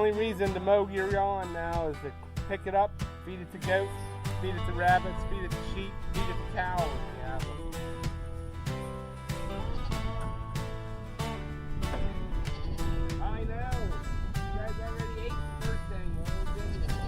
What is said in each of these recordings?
only reason to mow your lawn now is to pick it up, feed it to goats, feed it to rabbits, feed it to sheep, feed it to cows. Yeah. I know. You guys already ate the first thing. Well, didn't you?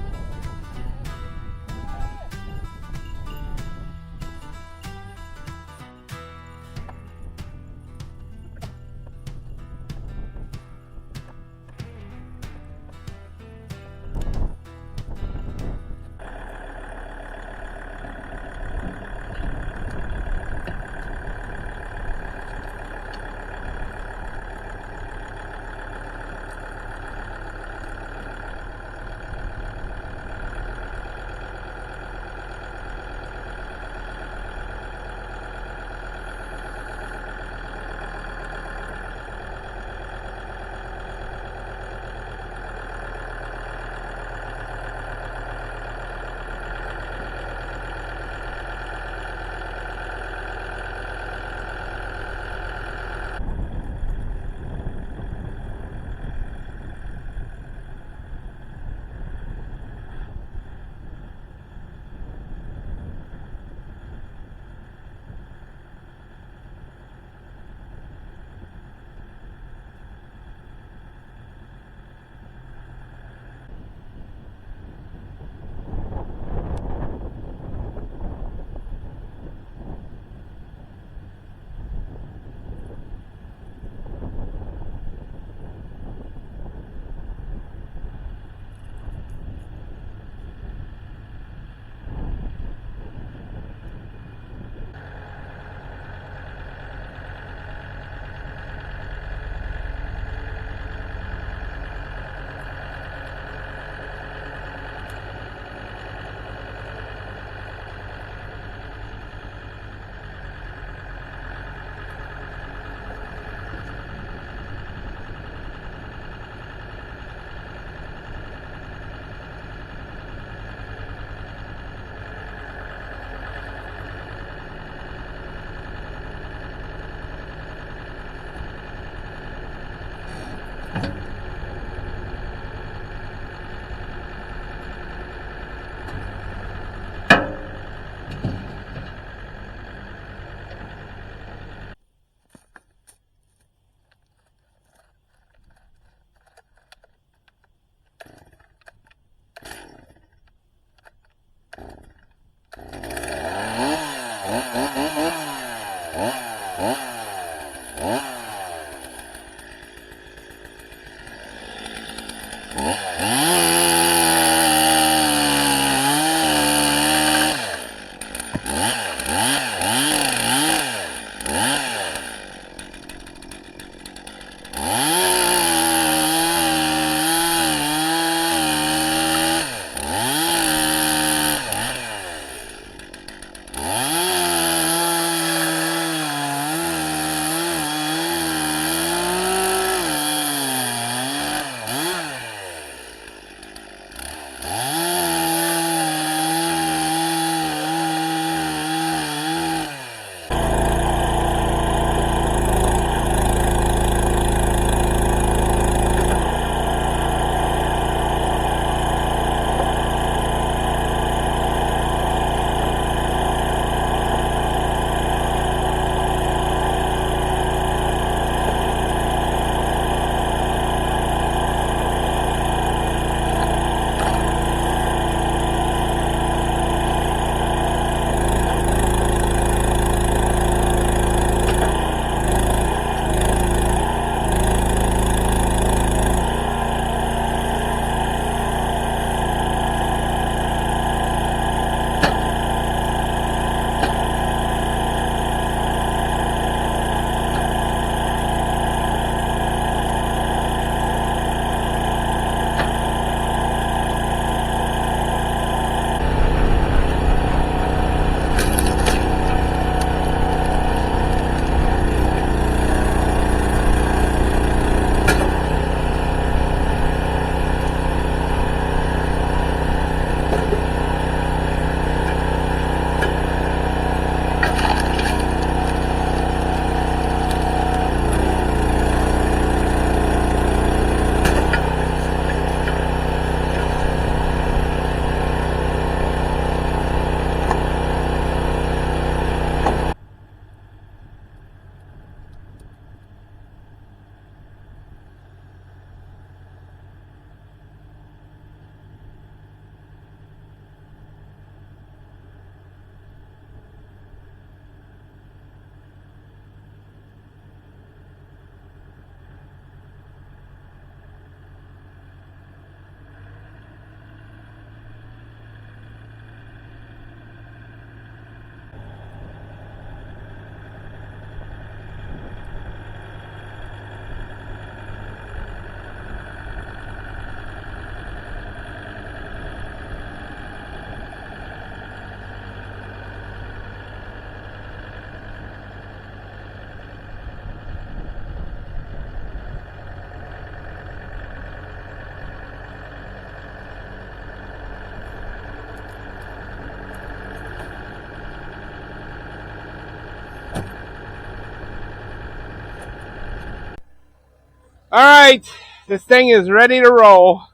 Alright, this thing is ready to roll.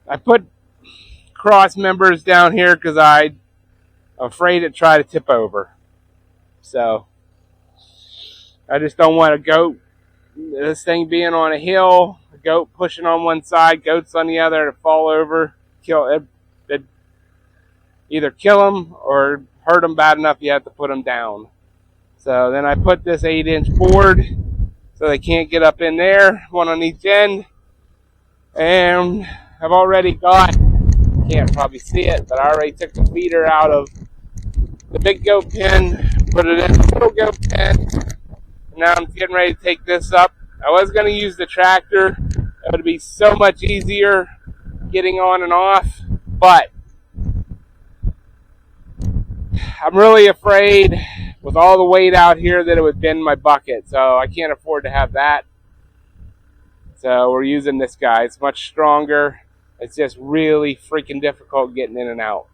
I put cross members down here because I'm afraid to try to tip over. So, I just don't want a goat, this thing being on a hill, a goat pushing on one side, goats on the other, to fall over, it'd either kill them or hurt them bad enough you have to put them down. So then I put this 8-inch board so they can't get up in there, one on each end. And I've already got, can't probably see it, but I already took the feeder out of the big goat pen, put it in the little goat pen. Now I'm getting ready to take this up. I was going to use the tractor. It would be so much easier getting on and off, but I'm really afraid with all the weight out here that it would bend my bucket, so I can't afford to have that. So we're using this guy. It's much stronger. It's just really freaking difficult getting in and out.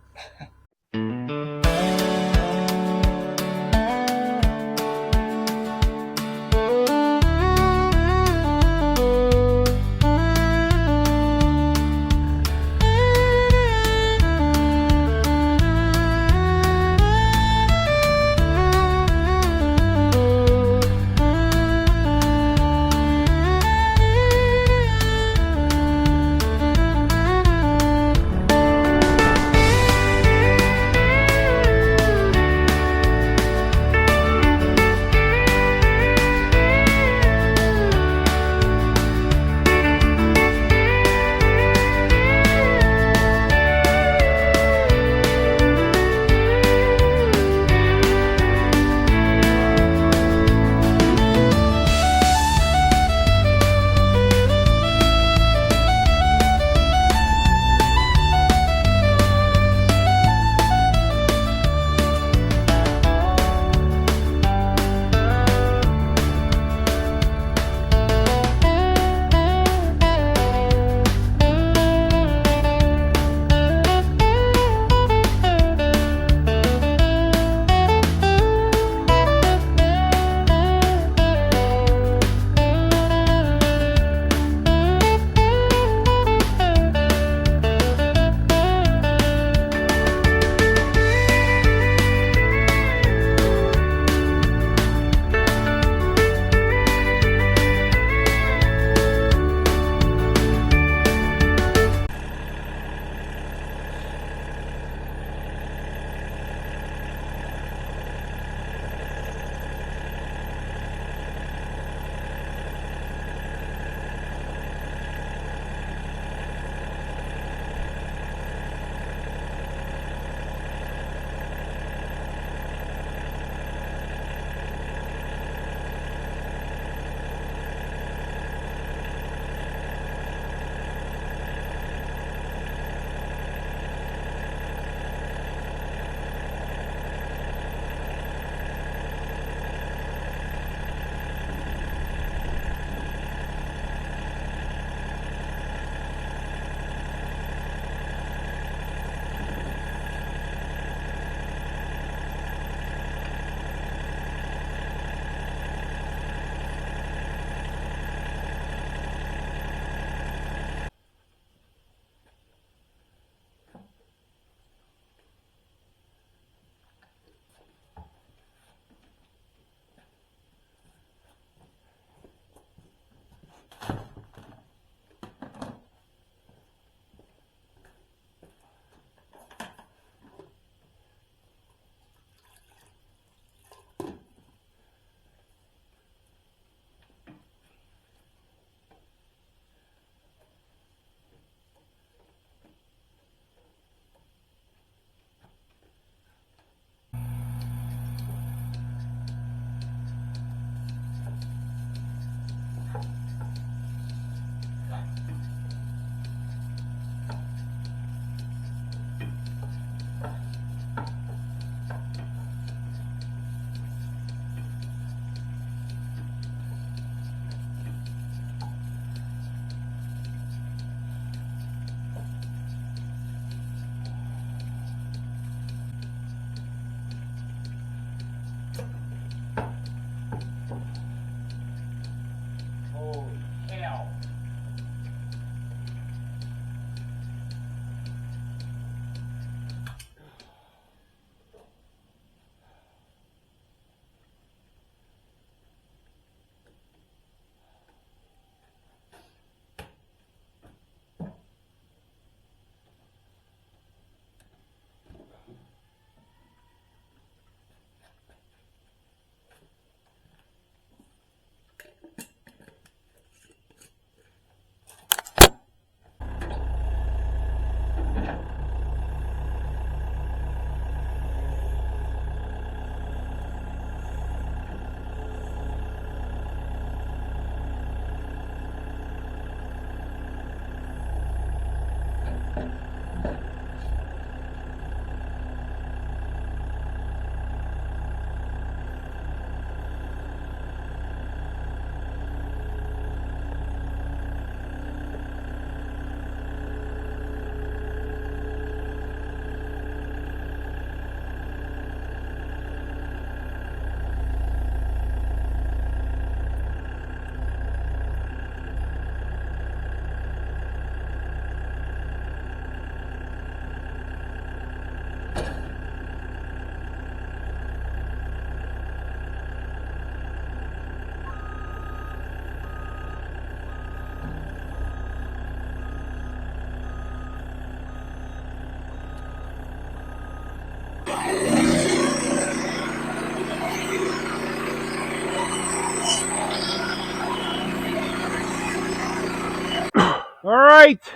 right,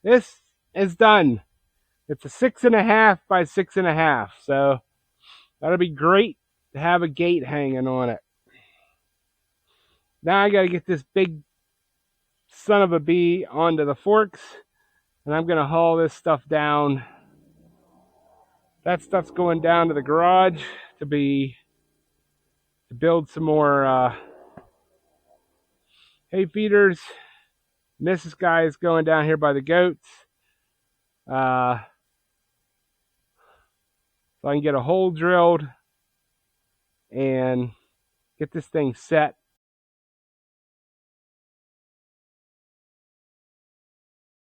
this is done. It's a 6.5 by 6.5, so that'll be great to have a gate hanging on it. Now I gotta get this big son of a bee onto the forks, and I'm gonna haul this stuff down. That stuff's going down to the garage to build some more hay feeders. And this guy is going down here by the goats. So I can get a hole drilled and get this thing set